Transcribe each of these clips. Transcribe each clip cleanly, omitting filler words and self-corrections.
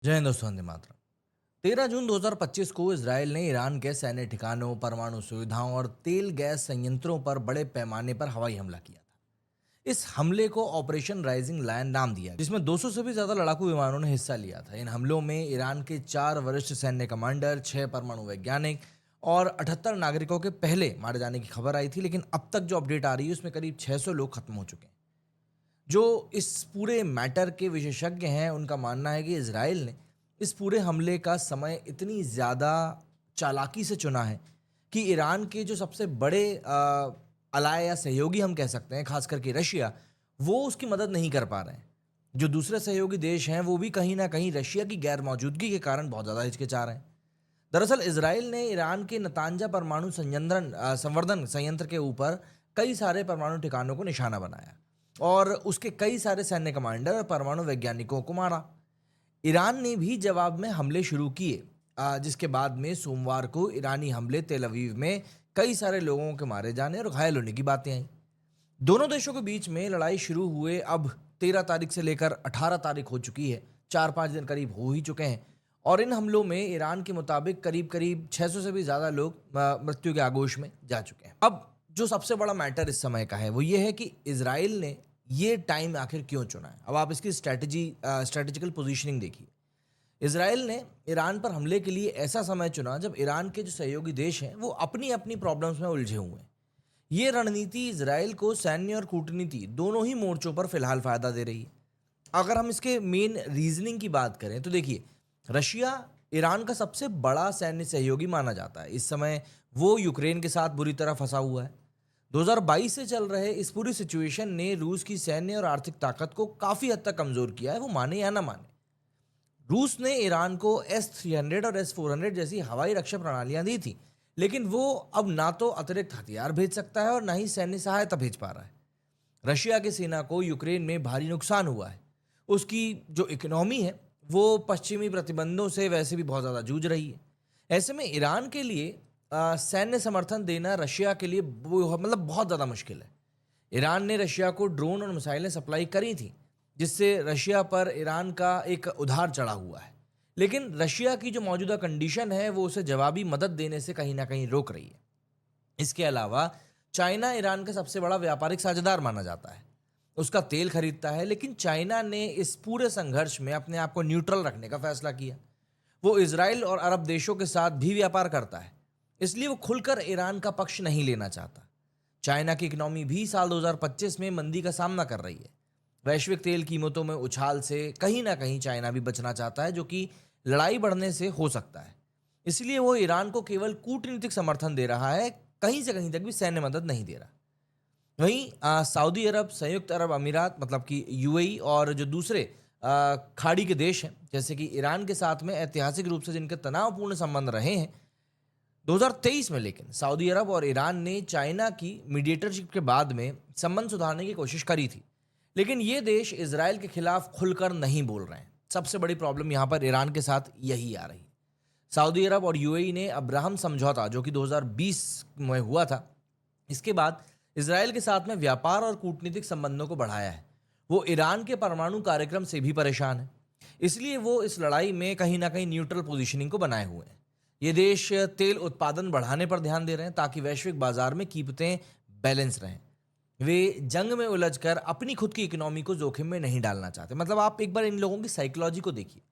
जय हिंद दोस्तों, वंदे मातरम। 13 जून 2025 को इसराइल ने ईरान के सैन्य ठिकानों, परमाणु सुविधाओं और तेल गैस संयंत्रों पर बड़े पैमाने पर हवाई हमला किया था। इस हमले को ऑपरेशन राइजिंग लायन नाम दिया, जिसमें 200 से भी ज्यादा लड़ाकू विमानों ने हिस्सा लिया था। इन हमलों में ईरान के 4 वरिष्ठ सैन्य कमांडर, 6 परमाणु वैज्ञानिक और 78 नागरिकों के पहले मारे जाने की खबर आई थी, लेकिन अब तक जो अपडेट आ रही है उसमें करीब 600 लोग खत्म हो चुके हैं। जो इस पूरे मैटर के विशेषज्ञ हैं, उनका मानना है कि इजराइल ने इस पूरे हमले का समय इतनी ज़्यादा चालाकी से चुना है कि ईरान के जो सबसे बड़े अलाय या सहयोगी हम कह सकते हैं, खास करके रशिया, वो उसकी मदद नहीं कर पा रहे हैं। जो दूसरे सहयोगी देश हैं, वो भी कहीं ना कहीं रशिया की गैर मौजूदगी के कारण बहुत ज़्यादा हिचकिचा रहे हैं। दरअसल इसराइल ने ईरान के नतांजा परमाणु संवर्धन संयंत्र के ऊपर कई सारे परमाणु ठिकानों को निशाना बनाया और उसके कई सारे सैन्य कमांडर और परमाणु वैज्ञानिकों को मारा। ईरान ने भी जवाब में हमले शुरू किए, जिसके बाद में सोमवार को ईरानी हमले तेल अवीव में कई सारे लोगों के मारे जाने और घायल होने की बातें आई। दोनों देशों के बीच में लड़ाई शुरू हुए अब 13 तारीख से लेकर 18 तारीख हो चुकी है। 4-5 दिन करीब हो ही चुके हैं और इन हमलों में ईरान के मुताबिक करीब करीब 600 से भी ज़्यादा लोग मृत्यु के आगोश में जा चुके हैं। अब जो सबसे बड़ा मैटर इस समय का है वो ये है कि इसराइल ने ये टाइम आखिर क्यों चुना है। अब आप इसकी स्ट्रेटेजिकल पोजीशनिंग देखिए। इसराइल ने ईरान पर हमले के लिए ऐसा समय चुना जब ईरान के जो सहयोगी देश हैं वो अपनी अपनी प्रॉब्लम्स में उलझे हुए हैं। ये रणनीति इसराइल को सैन्य और कूटनीति दोनों ही मोर्चों पर फिलहाल फायदा दे रही है। अगर हम इसके मेन रीजनिंग की बात करें तो देखिए, रशिया ईरान का सबसे बड़ा सैन्य सहयोगी माना जाता है। इस समय वो यूक्रेन के साथ बुरी तरह फंसा हुआ है। 2022 से चल रहे इस पूरी सिचुएशन ने रूस की सैन्य और आर्थिक ताकत को काफी हद तक कमजोर किया है, वो माने या ना माने। रूस ने ईरान को S-300 और S-400 जैसी हवाई रक्षा प्रणालियां दी थी, लेकिन वो अब ना तो अतिरिक्त हथियार भेज सकता है और ना ही सैन्य सहायता भेज पा रहा है। रशिया की सेना को यूक्रेन में भारी नुकसान हुआ है। उसकी जो इकोनॉमी है वो पश्चिमी प्रतिबंधों से वैसे भी बहुत ज़्यादा जूझ रही है। ऐसे में ईरान के लिए सैन्य समर्थन देना रशिया के लिए मतलब बहुत ज़्यादा मुश्किल है। ईरान ने रशिया को ड्रोन और मिसाइलें सप्लाई करी थी, जिससे रशिया पर ईरान का एक उधार चढ़ा हुआ है। लेकिन रशिया की जो मौजूदा कंडीशन है वो उसे जवाबी मदद देने से कहीं ना कहीं रोक रही है। इसके अलावा चाइना ईरान का सबसे बड़ा व्यापारिक साझेदार माना जाता है। उसका तेल खरीदता है, लेकिन चाइना ने इस पूरे संघर्ष में अपने आप को न्यूट्रल रखने का फैसला किया। वो इजराइल और अरब देशों के साथ भी व्यापार करता है, इसलिए वो खुलकर ईरान का पक्ष नहीं लेना चाहता। चाइना की इकनॉमी भी साल 2025 में मंदी का सामना कर रही है। वैश्विक तेल कीमतों में उछाल से कहीं ना कहीं चाइना भी बचना चाहता है, जो कि लड़ाई बढ़ने से हो सकता है। इसलिए वो ईरान को केवल कूटनीतिक समर्थन दे रहा है, कहीं से कहीं तक भी सैन्य मदद नहीं दे रहा। वहीं सऊदी अरब, संयुक्त अरब अमीरात मतलब कि यूएई और जो दूसरे खाड़ी के देश हैं, जैसे कि ईरान के साथ में ऐतिहासिक रूप से जिनके तनावपूर्ण संबंध रहे हैं 2023 में, लेकिन सऊदी अरब और ईरान ने चाइना की मीडिएटरशिप के बाद में संबंध सुधारने की कोशिश करी थी। लेकिन ये देश इसराइल के खिलाफ खुलकर नहीं बोल रहे हैं। सबसे बड़ी प्रॉब्लम यहाँ पर ईरान के साथ यही आ रही है। सऊदी अरब और यूएई ने अब्राहम समझौता, जो कि 2020 में हुआ था, इसके बाद इसराइल के साथ में व्यापार और कूटनीतिक संबंधों को बढ़ाया है। वो ईरान के परमाणु कार्यक्रम से भी परेशान है, इसलिए वो इस लड़ाई में कहीं ना कहीं न्यूट्रल पोजीशनिंग को बनाए हुए हैं। ये देश तेल उत्पादन बढ़ाने पर ध्यान दे रहे हैं ताकि वैश्विक बाजार में कीमतें बैलेंस रहें। वे जंग में उलझकर अपनी खुद की इकोनॉमी को जोखिम में नहीं डालना चाहते। मतलब आप एक बार इन लोगों की साइकोलॉजी को देखिए।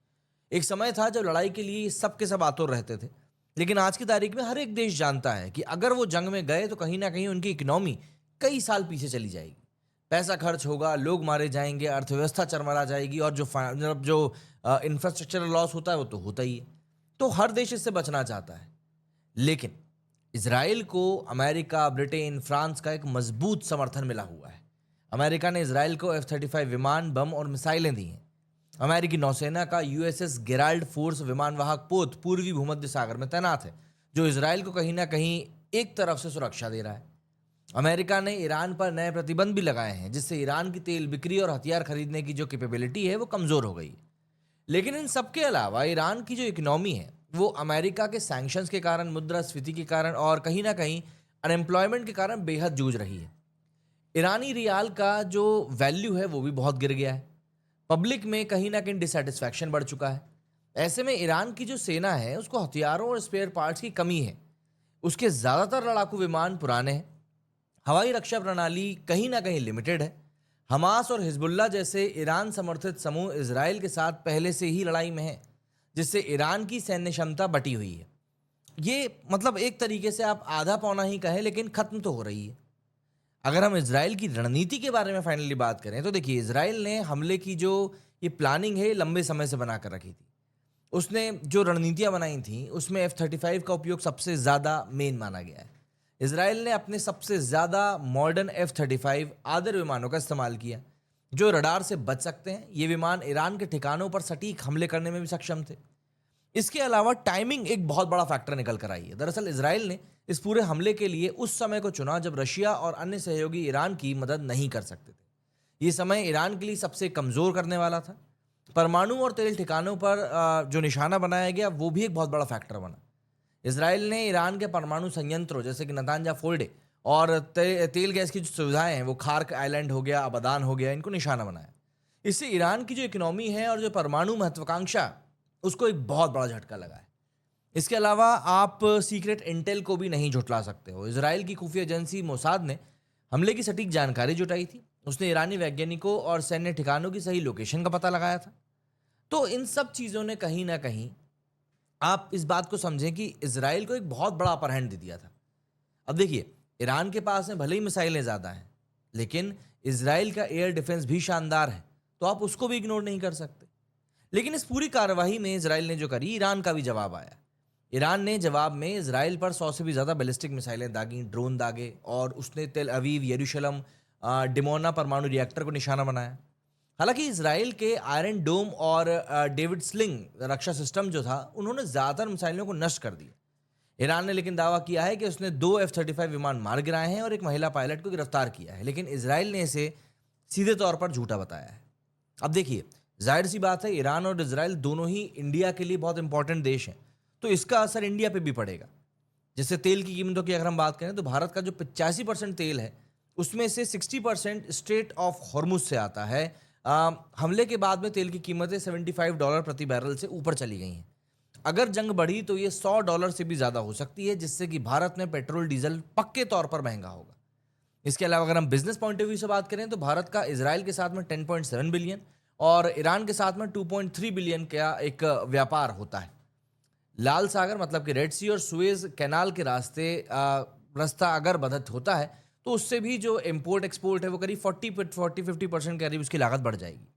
एक समय था जब लड़ाई के लिए सब के सब आतुर रहते थे, लेकिन आज की तारीख में हर एक देश जानता है कि अगर वो जंग में गए तो कहीं ना कहीं उनकी इकोनॉमी कई साल पीछे चली जाएगी। पैसा खर्च होगा, लोग मारे जाएंगे, अर्थव्यवस्था चरमरा जाएगी और मतलब जो इंफ्रास्ट्रक्चर लॉस होता है वो तो होता ही है। तो हर देश इससे बचना चाहता है। लेकिन इसराइल को अमेरिका, ब्रिटेन, फ्रांस का एक मजबूत समर्थन मिला हुआ है। अमेरिका ने इसराइल को F-35 विमान, बम और मिसाइलें दी हैं। अमेरिकी नौसेना का USS गेराल्ड फोर्स विमानवाहक पोत पूर्वी भूमध्य सागर में तैनात है, जो इसराइल को कहीं ना कहीं एक तरफ से सुरक्षा दे रहा है। अमेरिका ने ईरान पर नए प्रतिबंध भी लगाए हैं, जिससे ईरान की तेल बिक्री और हथियार खरीदने की जो कैपेबिलिटी है वो कमजोर हो गई है। लेकिन इन सब के अलावा ईरान की जो इकोनॉमी है वो अमेरिका के सैंक्शंस के कारण, मुद्रास्फीति के कारण और कहीं ना कहीं अनएम्प्लॉयमेंट के कारण बेहद जूझ रही है। ईरानी रियाल का जो वैल्यू है वो भी बहुत गिर गया है। पब्लिक में कहीं ना कहीं डिसैटिस्फैक्शन बढ़ चुका है। ऐसे में ईरान की जो सेना है उसको हथियारों और स्पेयर पार्ट्स की कमी है। उसके ज़्यादातर लड़ाकू विमान पुराने हैं। हवाई रक्षा प्रणाली कहीं ना कहीं लिमिटेड है। हमास और हिजबुल्ला जैसे ईरान समर्थित समूह इसराइल के साथ पहले से ही लड़ाई में है, जिससे ईरान की सैन्य क्षमता बटी हुई है। ये मतलब एक तरीके से आप आधा पौना ही कहें, लेकिन खत्म तो हो रही है। अगर हम इसराइल की रणनीति के बारे में फाइनली बात करें तो देखिए, इसराइल ने हमले की जो ये प्लानिंग है लंबे समय से बना कर रखी थी। उसने जो रणनीतियां बनाई थी उसमें F-35 का उपयोग सबसे ज़्यादा मेन माना गया है। इसराइल ने अपने सबसे ज़्यादा मॉडर्न F-35 आदर विमानों का इस्तेमाल किया, जो रडार से बच सकते हैं। ये विमान ईरान के ठिकानों पर सटीक हमले करने में भी सक्षम थे। इसके अलावा टाइमिंग एक बहुत बड़ा फैक्टर निकल कर आई है। दरअसल इसराइल ने इस पूरे हमले के लिए उस समय को चुना जब रशिया और अन्य सहयोगी ईरान की मदद नहीं कर सकते थे। ये समय ईरान के लिए सबसे कमज़ोर करने वाला था। परमाणु और तेल ठिकानों पर जो निशाना बनाया गया वो भी एक बहुत बड़ा फैक्टर बना। इसराइल ने ईरान के परमाणु संयंत्रों जैसे कि नतांजा फोर्डे और तेल गैस की जो सुविधाएं हैं, वो खार्क आइलैंड हो गया, अबादान हो गया, इनको निशाना बनाया। इससे ईरान की जो इकोनॉमी है और जो परमाणु महत्वाकांक्षा, उसको एक बहुत बड़ा झटका लगा है। इसके अलावा आप सीक्रेट इंटेल को भी नहीं झुठला सकते हो। इसराइल की खुफिया एजेंसी मोसाद ने हमले की सटीक जानकारी जुटाई थी। उसने ईरानी वैज्ञानिकों और सैन्य ठिकानों की सही लोकेशन का पता लगाया था। तो इन सब चीज़ों ने कहीं ना कहीं आप इस बात को समझें कि इसराइल को एक बहुत बड़ा अपर हैंड दे दिया था। अब देखिए, ईरान के पास में भले ही मिसाइलें ज़्यादा हैं, लेकिन इसराइल का एयर डिफेंस भी शानदार है, तो आप उसको भी इग्नोर नहीं कर सकते। लेकिन इस पूरी कार्रवाई में इसराइल ने जो करी, ईरान का भी जवाब आया। ईरान ने जवाब में इसराइल पर 100 से भी ज़्यादा बैलिस्टिक मिसाइलें दागी, ड्रोन दागे, और उसने तेल अवीव, यरूशलम, डिमोना परमाणु रिएक्टर को निशाना बनाया। हालांकि इसराइल के आयरन डोम और डेविड स्लिंग रक्षा सिस्टम जो था, उन्होंने ज़्यादातर मिसाइलों को नष्ट कर दिया। ईरान ने लेकिन दावा किया है कि उसने 2 F-35 विमान मार गिराए हैं और एक महिला पायलट को गिरफ्तार किया है, लेकिन इसराइल ने इसे सीधे तौर पर झूठा बताया है। अब देखिए, जाहिर सी बात है, ईरान और इसराइल दोनों ही इंडिया के लिए बहुत इंपॉर्टेंट देश हैं, तो इसका असर इंडिया पे भी पड़ेगा। जैसे तेल की कीमतों की अगर हम बात करें तो भारत का जो 85% तेल है, उसमें से 60% स्ट्रेट ऑफ हॉर्मुज से आता है। हमले के बाद में तेल की कीमतें $75 प्रति बैरल से ऊपर चली गई हैं। अगर जंग बढ़ी तो ये $100 से भी ज़्यादा हो सकती है, जिससे कि भारत में पेट्रोल डीजल पक्के तौर पर महंगा होगा। इसके अलावा अगर हम बिजनेस पॉइंट ऑफ व्यू से बात करें तो भारत का इसराइल के साथ में 10.7 बिलियन और ईरान के साथ में 2.3 बिलियन का एक व्यापार होता है। लाल सागर मतलब कि रेड सी और सुएज कैनाल के रास्ता अगर बंद होता है तो उससे भी जो इम्पोर्ट एक्सपोर्ट है वो करीब 40-50% के करीब उसकी लागत बढ़ जाएगी।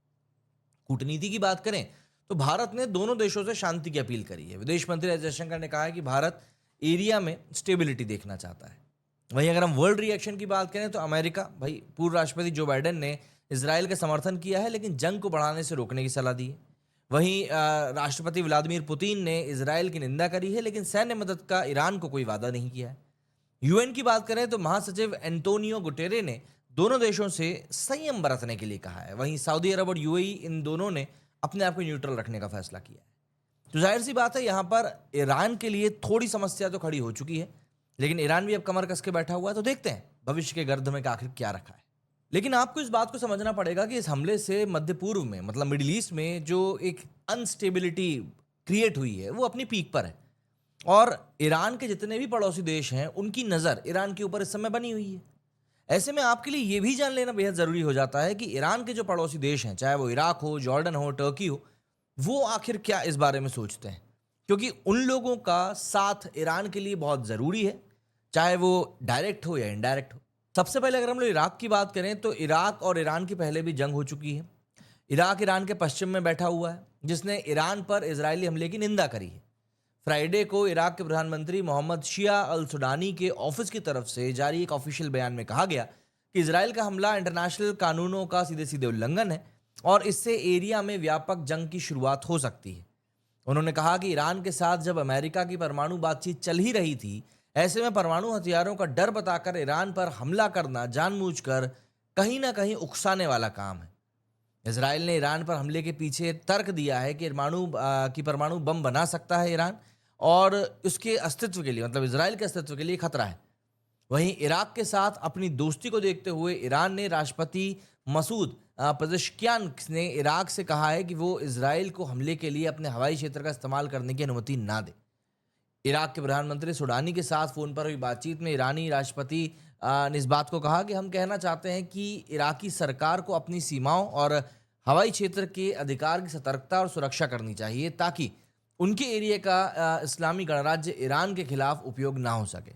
कूटनीति की बात करें तो भारत ने दोनों देशों से शांति की अपील करी है। विदेश मंत्री एस जयशंकर ने कहा है कि भारत एरिया में स्टेबिलिटी देखना चाहता है। वहीं अगर हम वर्ल्ड रिएक्शन की बात करें तो अमेरिका, भाई पूर्व राष्ट्रपति जो बाइडेन ने इसराइल का समर्थन किया है, लेकिन जंग को बढ़ाने से रोकने की सलाह दी है। वहीं राष्ट्रपति व्लादिमीर पुतिन ने इसराइल की निंदा करी है, लेकिन सैन्य मदद का ईरान को कोई वादा नहीं किया है। यूएन की बात करें तो महासचिव एंटोनियो गुटेरे ने दोनों देशों से संयम बरतने के लिए कहा है। वहीं सऊदी अरब और यूएई, इन दोनों ने अपने आप को न्यूट्रल रखने का फैसला किया है। तो जाहिर सी बात है, यहाँ पर ईरान के लिए थोड़ी समस्या तो खड़ी हो चुकी है, लेकिन ईरान भी अब कमर कस के बैठा हुआ है। तो देखते हैं भविष्य के गर्द में आखिर क्या रखा है। लेकिन आपको इस बात को समझना पड़ेगा कि इस हमले से मध्य पूर्व में, मतलब मिडिल ईस्ट में जो एक अनस्टेबिलिटी क्रिएट हुई है वो अपनी पीक पर है, और ईरान के जितने भी पड़ोसी देश हैं उनकी नज़र ईरान के ऊपर इस समय बनी हुई है। ऐसे में आपके लिए ये भी जान लेना बेहद ज़रूरी हो जाता है कि ईरान के जो पड़ोसी देश हैं, चाहे वो इराक हो, जॉर्डन हो, टर्की हो, वो आखिर क्या इस बारे में सोचते हैं, क्योंकि उन लोगों का साथ ईरान के लिए बहुत ज़रूरी है, चाहे वो डायरेक्ट हो या इनडायरेक्ट हो। सबसे पहले अगर हम लोग इराक की बात करें तो इराक और ईरान की पहले भी जंग हो चुकी है। इराक ईरान के पश्चिम में बैठा हुआ है, जिसने ईरान पर इजरायली हमले की निंदा करी है। फ्राइडे को इराक के प्रधानमंत्री मोहम्मद शिया अल सुडानी के ऑफिस की तरफ से जारी एक ऑफिशियल बयान में कहा गया कि इजराइल का हमला इंटरनेशनल कानूनों का सीधे सीधे उल्लंघन है और इससे एरिया में व्यापक जंग की शुरुआत हो सकती है। उन्होंने कहा कि ईरान के साथ जब अमेरिका की परमाणु बातचीत चल ही रही थी, ऐसे में परमाणु हथियारों का डर बताकर ईरान पर हमला करना जानबूझकर कहीं ना कहीं उकसाने वाला काम है। इजराइल ने ईरान पर हमले के पीछे तर्क दिया है कि परमाणु बम बना सकता है ईरान, और उसके अस्तित्व के लिए, मतलब इजराइल के अस्तित्व के लिए खतरा है। वहीं इराक के साथ अपनी दोस्ती को देखते हुए ईरान ने राष्ट्रपति मसूद पेजेश्कियान ने इराक से कहा है कि वो इजराइल को हमले के लिए अपने हवाई क्षेत्र का इस्तेमाल करने की अनुमति ना दे। इराक के प्रधानमंत्री सुडानी के साथ फ़ोन पर हुई बातचीत में ईरानी राष्ट्रपति ने इस बात को कहा कि हम कहना चाहते हैं कि इराकी सरकार को अपनी सीमाओं और हवाई क्षेत्र के अधिकार की सतर्कता और सुरक्षा करनी चाहिए ताकि उनके एरिया का इस्लामी गणराज्य ईरान के खिलाफ उपयोग ना हो सके।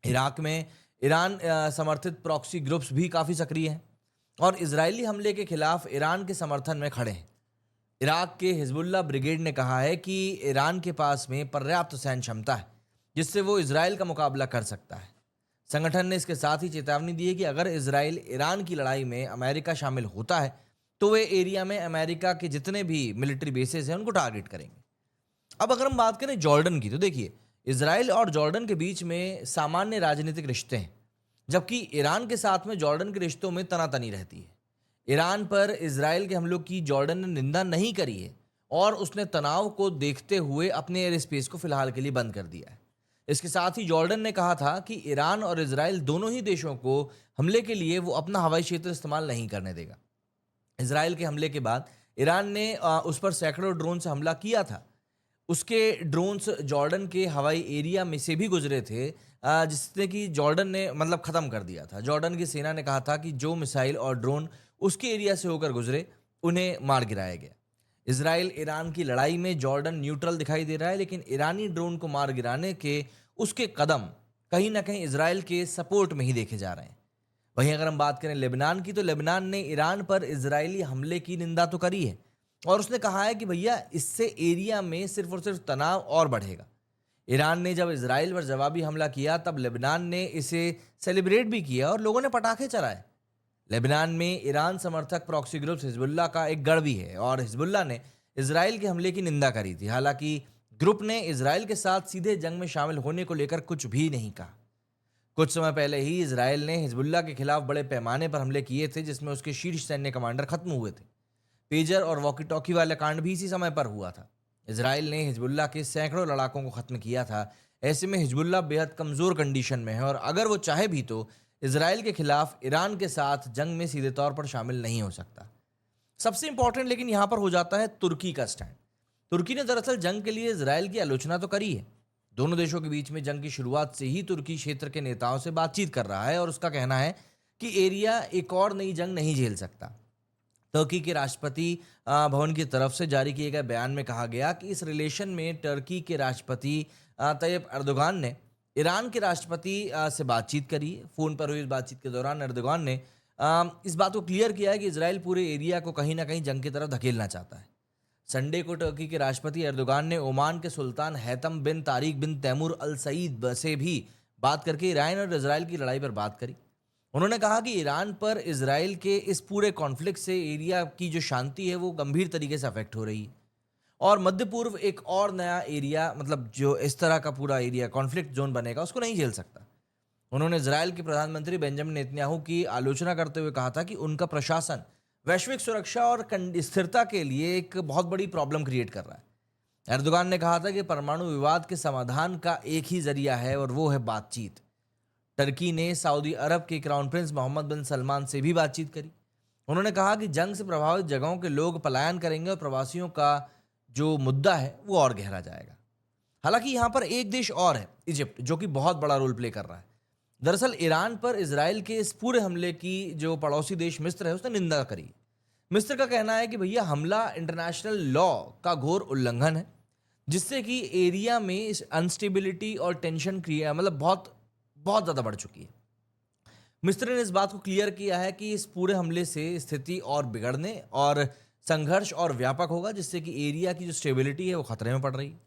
इराक में ईरान समर्थित प्रॉक्सी ग्रुप्स भी काफ़ी सक्रिय हैं और इजरायली हमले के खिलाफ ईरान के समर्थन में खड़े हैं। इराक के हिजबुल्लाह ब्रिगेड ने कहा है कि ईरान के पास में पर्याप्त सैन्य क्षमता है जिससे वो इजराइल का मुकाबला कर सकता है। संगठन ने इसके साथ ही चेतावनी दी है कि अगर इजराइल ईरान की लड़ाई में अमेरिका शामिल होता है तो वे एरिया में अमेरिका के जितने भी मिलिट्री बेसेस हैं उनको टारगेट करेंगे। अब अगर हम बात करें जॉर्डन की, तो देखिए इजराइल और जॉर्डन के बीच में सामान्य राजनीतिक रिश्ते हैं, जबकि ईरान के साथ में जॉर्डन के रिश्तों में तनातनी रहती है। ईरान पर इजराइल के हमलों की जॉर्डन ने निंदा नहीं करी है और उसने तनाव को देखते हुए अपने एयर स्पेस को फिलहाल के लिए बंद कर दिया है। इसके साथ ही जॉर्डन ने कहा था कि ईरान और इजराइल दोनों ही देशों को हमले के लिए वो अपना हवाई क्षेत्र इस्तेमाल नहीं करने देगा। इजराइल के हमले के बाद ईरान ने उस पर सैकड़ों ड्रोन से हमला किया था। उसके ड्रोन्स जॉर्डन के हवाई एरिया में से भी गुजरे थे, जिससे कि जॉर्डन ने मतलब ख़त्म कर दिया था। जॉर्डन की सेना ने कहा था कि जो मिसाइल और ड्रोन उसके एरिया से होकर गुजरे उन्हें मार गिराया गया। इजराइल ईरान की लड़ाई में जॉर्डन न्यूट्रल दिखाई दे रहा है, लेकिन ईरानी ड्रोन को मार गिराने के उसके कदम कहीं ना कहीं इजराइल के सपोर्ट में ही देखे जा रहे हैं। वहीं अगर हम बात करें लेबनान की, तो लेबनान ने ईरान पर इजरायली हमले की निंदा तो करी है और उसने कहा है कि भैया इससे एरिया में सिर्फ और सिर्फ तनाव और बढ़ेगा। ईरान ने जब इजराइल पर जवाबी हमला किया तब लेबनान ने इसे सेलिब्रेट भी किया और लोगों ने पटाखे चलाए। लेबनान में ईरान समर्थक प्रॉक्सी ग्रुप हिजबुल्लाह का एक गढ़ भी है और हिजबुल्लाह ने इजराइल के हमले की निंदा करी थी। हालांकि ग्रुप ने इजराइल के साथ सीधे जंग में शामिल होने को लेकर कुछ भी नहीं कहा। कुछ समय पहले ही इजराइल ने हिजबुल्लाह के खिलाफ बड़े पैमाने पर हमले किए थे, जिसमें उसके शीर्ष सैन्य कमांडर खत्म हुए थे। पेजर और वॉकी टॉकी वाला कांड भी इसी समय पर हुआ था। इजराइल ने हिजबुल्लाह के सैकड़ों लड़ाकों को खत्म किया था। ऐसे में हिजबुल्लाह बेहद कमज़ोर कंडीशन में है और अगर वो चाहे भी तो इजराइल के खिलाफ ईरान के साथ जंग में सीधे तौर पर शामिल नहीं हो सकता। सबसे इंपॉर्टेंट लेकिन यहाँ पर हो जाता है तुर्की का स्टैंड। तुर्की ने दरअसल जंग के लिए इजराइल की आलोचना तो करी है। दोनों देशों के बीच में जंग की शुरुआत से ही तुर्की क्षेत्र के नेताओं से बातचीत कर रहा है और उसका कहना है कि एरिया एक और नई जंग नहीं झेल सकता। तुर्की के राष्ट्रपति भवन की तरफ से जारी किए गए बयान में कहा गया कि इस रिलेशन में तुर्की के राष्ट्रपति तैयब एर्दोगान ने ईरान के राष्ट्रपति से बातचीत करी। फ़ोन पर हुई इस बातचीत के दौरान एर्दोगान ने इस बात को क्लियर किया है कि इजराइल पूरे एरिया को कहीं ना कहीं जंग की तरफ धकेलना चाहता है। संडे को तुर्की के राष्ट्रपति एर्दोगान ने ओमान के सुल्तान हैतम बिन तारिक बिन तैमूर अल सईद से भी बात करके ईरान और इजराइल की लड़ाई पर बात करी। उन्होंने कहा कि ईरान पर इजराइल के इस पूरे कॉन्फ्लिक्ट से एरिया की जो शांति है वो गंभीर तरीके से अफेक्ट हो रही है और मध्य पूर्व एक और नया एरिया, मतलब जो इस तरह का पूरा एरिया कॉन्फ्लिक्ट जोन बनेगा, उसको नहीं झेल सकता। उन्होंने इजराइल के प्रधानमंत्री बेंजामिन नेतन्याहू की आलोचना करते हुए कहा था कि उनका प्रशासन वैश्विक सुरक्षा और स्थिरता के लिए एक बहुत बड़ी प्रॉब्लम क्रिएट कर रहा है। एर्दोगान ने कहा था कि परमाणु विवाद के समाधान का एक ही जरिया है और वो है बातचीत। टर्की ने सऊदी अरब के क्राउन प्रिंस मोहम्मद बिन सलमान से भी बातचीत करी। उन्होंने कहा कि जंग से प्रभावित जगहों के लोग पलायन करेंगे और प्रवासियों का जो मुद्दा है वो और गहरा जाएगा। हालांकि यहाँ पर एक देश और है, इजिप्ट, जो कि बहुत बड़ा रोल प्ले कर रहा है। दरअसल ईरान पर इजराइल के इस पूरे हमले की जो पड़ोसी देश मिस्र है उसने निंदा करी। मिस्र का कहना है कि भैया हमला इंटरनेशनल लॉ का घोर उल्लंघन है, जिससे कि एरिया में अनस्टेबिलिटी और टेंशन क्रिया मतलब बहुत बहुत ज़्यादा बढ़ चुकी है। मिस्र ने इस बात को क्लियर किया है कि इस पूरे हमले से स्थिति और बिगड़ने और संघर्ष और व्यापक होगा, जिससे कि एरिया की जो स्टेबिलिटी है वो खतरे में पड़ रही है।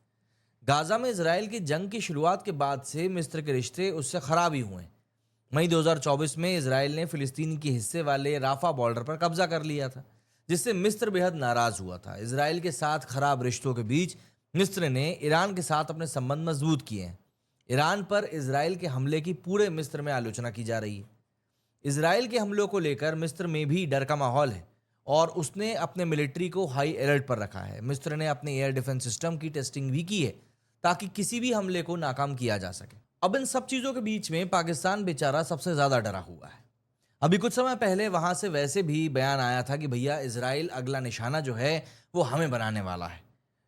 गाजा में इजराइल की जंग की शुरुआत के बाद से मिस्र के रिश्ते उससे खराब ही हुए। मई 2024 में इजराइल ने फिलिस्तीन के हिस्से वाले राफा बॉर्डर पर कब्जा कर लिया था, जिससे मिस्र बेहद नाराज हुआ था। इजराइल के साथ खराब रिश्तों के बीच मिस्र ने ईरान के साथ अपने संबंध मजबूत किए हैं। ईरान पर इजराइल के हमले की पूरे मिस्र में आलोचना की जा रही है। इजराइल के हमलों को लेकर मिस्र में भी डर का माहौल है और उसने अपने मिलिट्री को हाई अलर्ट पर रखा है। मिस्र ने अपने एयर डिफेंस सिस्टम की टेस्टिंग भी की है ताकि किसी भी हमले को नाकाम किया जा सके। अब इन सब चीज़ों के बीच में पाकिस्तान बेचारा सबसे ज़्यादा डरा हुआ है। अभी कुछ समय पहले वहां से वैसे भी बयान आया था कि भैया इजराइल अगला निशाना जो है वो हमें बनाने वाला है।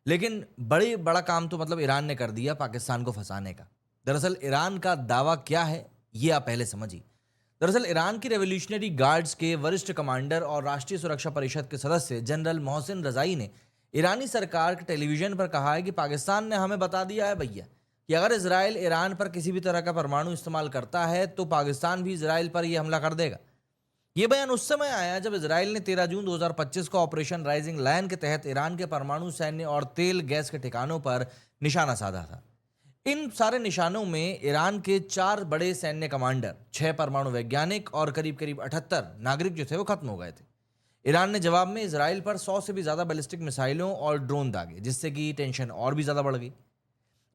लेकिन बड़ी बड़ा काम तो मतलब ईरान ने कर दिया पाकिस्तान को फंसाने का। दरअसल ईरान का दावा क्या है, ये आप पहले समझिए। दरअसल ईरान की रेवोल्यूशनरी गार्ड्स के वरिष्ठ कमांडर और राष्ट्रीय सुरक्षा परिषद के सदस्य जनरल मोहसिन रजाई ने ईरानी सरकार के टेलीविजन पर कहा है कि पाकिस्तान ने हमें बता दिया है भैया कि अगर इसराइल ईरान पर किसी भी तरह का परमाणु इस्तेमाल करता है तो पाकिस्तान भी इसराइल पर यह हमला कर देगा। ये बयान उस समय आया जब इसराइल ने 13 जून 2025 को ऑपरेशन राइजिंग लायन के तहत ईरान के परमाणु सैन्य और तेल गैस के ठिकानों पर निशाना साधा था। इन सारे निशानों में ईरान के 4 बड़े सैन्य कमांडर, 6 परमाणु वैज्ञानिक और करीब करीब 78 नागरिक जो थे वो खत्म हो गए थे। ईरान ने जवाब में इसराइल पर 100 से भी ज्यादा बैलिस्टिक मिसाइलों और ड्रोन दागे, जिससे कि टेंशन और भी ज्यादा बढ़ गई।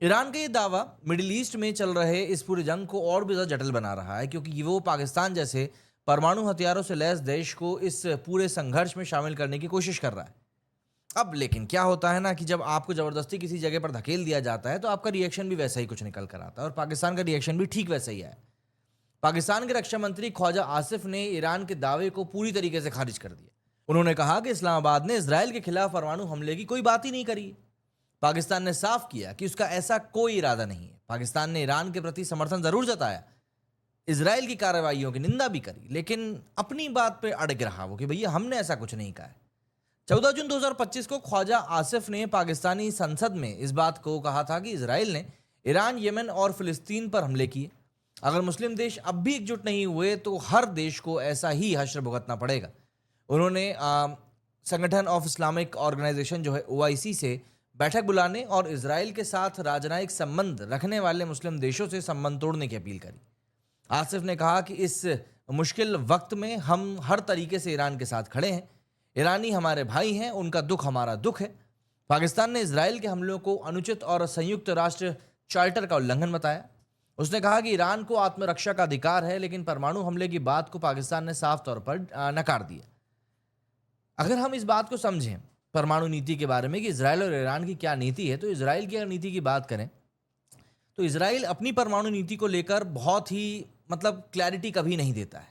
ईरान का ये दावा मिडिल ईस्ट में चल रहे इस पूरे जंग को और भी ज्यादा जटिल बना रहा है, क्योंकि वो पाकिस्तान जैसे परमाणु हथियारों से लैस देश को इस पूरे संघर्ष में शामिल करने की कोशिश कर रहा है। अब लेकिन क्या होता है ना कि जब आपको जबरदस्ती किसी जगह पर धकेल दिया जाता है तो आपका रिएक्शन भी वैसा ही कुछ निकल कर आता है, और पाकिस्तान का रिएक्शन भी ठीक वैसा ही है। पाकिस्तान के रक्षा मंत्री ख्वाजा आसिफ ने ईरान के दावे को पूरी तरीके से खारिज कर दिया। उन्होंने कहा कि इस्लामाबाद ने इसराइल के खिलाफ परमाणु हमले की कोई बात ही नहीं करी है। पाकिस्तान ने साफ किया कि उसका ऐसा कोई इरादा नहीं है। पाकिस्तान ने ईरान के प्रति समर्थन जरूर जताया, इसराइल की कार्रवाइयों की निंदा भी करी, लेकिन अपनी बात पे अड़ग रहा वो कि भैया हमने ऐसा कुछ नहीं कहा है। 14 जून 2025 को ख्वाजा आसिफ ने पाकिस्तानी संसद में इस बात को कहा था कि इसराइल ने ईरान, यमन और फिलिस्तीन पर हमले किए। अगर मुस्लिम देश अब भी एकजुट नहीं हुए तो हर देश को ऐसा ही हश्र भुगतना पड़ेगा। उन्होंने संगठन ऑफ इस्लामिक ऑर्गेनाइजेशन जो है OIC से बैठक बुलाने और इसराइल के साथ राजनयिक संबंध रखने वाले मुस्लिम देशों से संबंध तोड़ने की अपील करी। आसिफ ने कहा कि इस मुश्किल वक्त में हम हर तरीके से ईरान के साथ खड़े हैं। ईरानी हमारे भाई हैं, उनका दुख हमारा दुख है। पाकिस्तान ने इसराइल के हमलों को अनुचित और संयुक्त राष्ट्र चार्टर का उल्लंघन बताया। उसने कहा कि ईरान को आत्मरक्षा का अधिकार है, लेकिन परमाणु हमले की बात को पाकिस्तान ने साफ तौर पर नकार दिया। अगर हम इस बात को समझें परमाणु नीति के बारे में कि इसराइल और ईरान की क्या नीति है, तो इसराइल की अगर नीति की बात करें तो इसराइल अपनी परमाणु नीति को लेकर बहुत ही मतलब क्लैरिटी कभी नहीं देता है।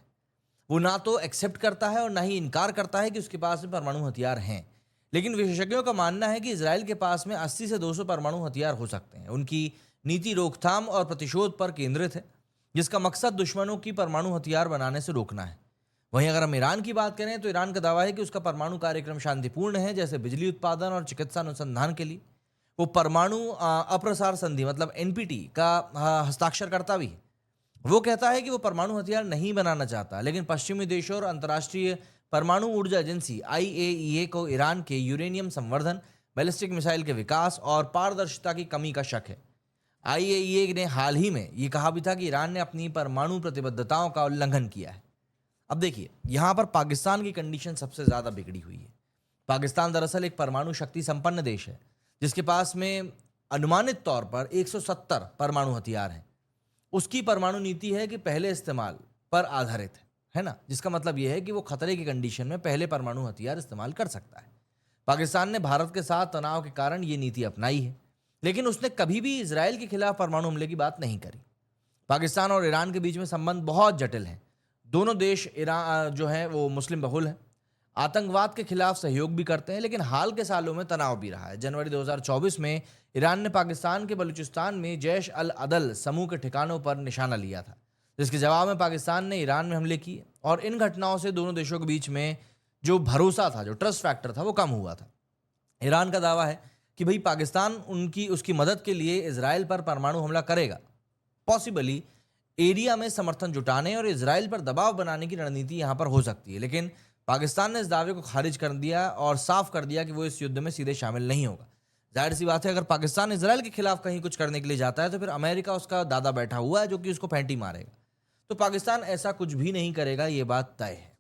वो ना तो एक्सेप्ट करता है और ना ही इनकार करता है कि उसके पास में परमाणु हथियार हैं। लेकिन विशेषज्ञों का मानना है कि इसराइल के पास में 80 से 200 परमाणु हथियार हो सकते हैं। उनकी नीति रोकथाम और प्रतिशोध पर केंद्रित है, जिसका मकसद दुश्मनों की परमाणु हथियार बनाने से रोकना है। वहीं अगर हम ईरान की बात करें तो ईरान का दावा है कि उसका परमाणु कार्यक्रम शांतिपूर्ण है, जैसे बिजली उत्पादन और चिकित्सा अनुसंधान के लिए। वो परमाणु अप्रसार संधि मतलब NPT का हस्ताक्षर करता भी है। वो कहता है कि वो परमाणु हथियार नहीं बनाना चाहता, लेकिन पश्चिमी देशों और अंतर्राष्ट्रीय परमाणु ऊर्जा एजेंसी IAEA को ईरान के यूरेनियम संवर्धन, बैलिस्टिक मिसाइल के विकास और पारदर्शिता की कमी का शक है। IAEA ने हाल ही में ये कहा भी था कि ईरान ने अपनी परमाणु प्रतिबद्धताओं का उल्लंघन किया है। अब देखिए, यहां पर पाकिस्तान की कंडीशन सबसे ज्यादा बिगड़ी हुई है। पाकिस्तान दरअसल एक परमाणु शक्ति संपन्न देश है, जिसके पास में अनुमानित तौर पर 170 परमाणु हथियार हैं। उसकी परमाणु नीति है कि पहले इस्तेमाल पर आधारित है ना, जिसका मतलब यह है कि वो खतरे की कंडीशन में पहले परमाणु हथियार इस्तेमाल कर सकता है। पाकिस्तान ने भारत के साथ तनाव के कारण ये नीति अपनाई है, लेकिन उसने कभी भी इसराइल के खिलाफ परमाणु हमले की बात नहीं करी। पाकिस्तान और ईरान के बीच में संबंध बहुत जटिल हैं। दोनों देश ईरान जो है वो मुस्लिम बहुल हैं, आतंकवाद के खिलाफ सहयोग भी करते हैं, लेकिन हाल के सालों में तनाव भी रहा है। जनवरी 2024 में ईरान ने पाकिस्तान के बलूचिस्तान में जैश अल अदल समूह के ठिकानों पर निशाना लिया था, जिसके जवाब में पाकिस्तान ने ईरान में हमले किए। और इन घटनाओं से दोनों देशों के बीच में जो भरोसा था, जो ट्रस्ट फैक्टर था, वो कम हुआ था। ईरान का दावा है कि भाई पाकिस्तान उसकी मदद के लिए इसराइल पर परमाणु हमला करेगा, पॉसिबली एरिया में समर्थन जुटाने और इसराइल पर दबाव बनाने की रणनीति यहां पर हो सकती है। लेकिन पाकिस्तान ने इस दावे को खारिज कर दिया और साफ कर दिया कि वो इस युद्ध में सीधे शामिल नहीं होगा। जाहिर सी बात है, अगर पाकिस्तान इसराइल के खिलाफ कहीं कुछ करने के लिए जाता है तो फिर अमेरिका उसका दादा बैठा हुआ है जो कि उसको फेंटी मारेगा। तो पाकिस्तान ऐसा कुछ भी नहीं करेगा, ये बात तय है।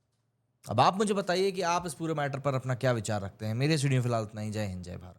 अब आप मुझे बताइए कि आप इस पूरे मैटर पर अपना क्या विचार रखते हैं। मेरे स्टूडियो फिलहाल इतना ही। जय हिंद, जय भारत।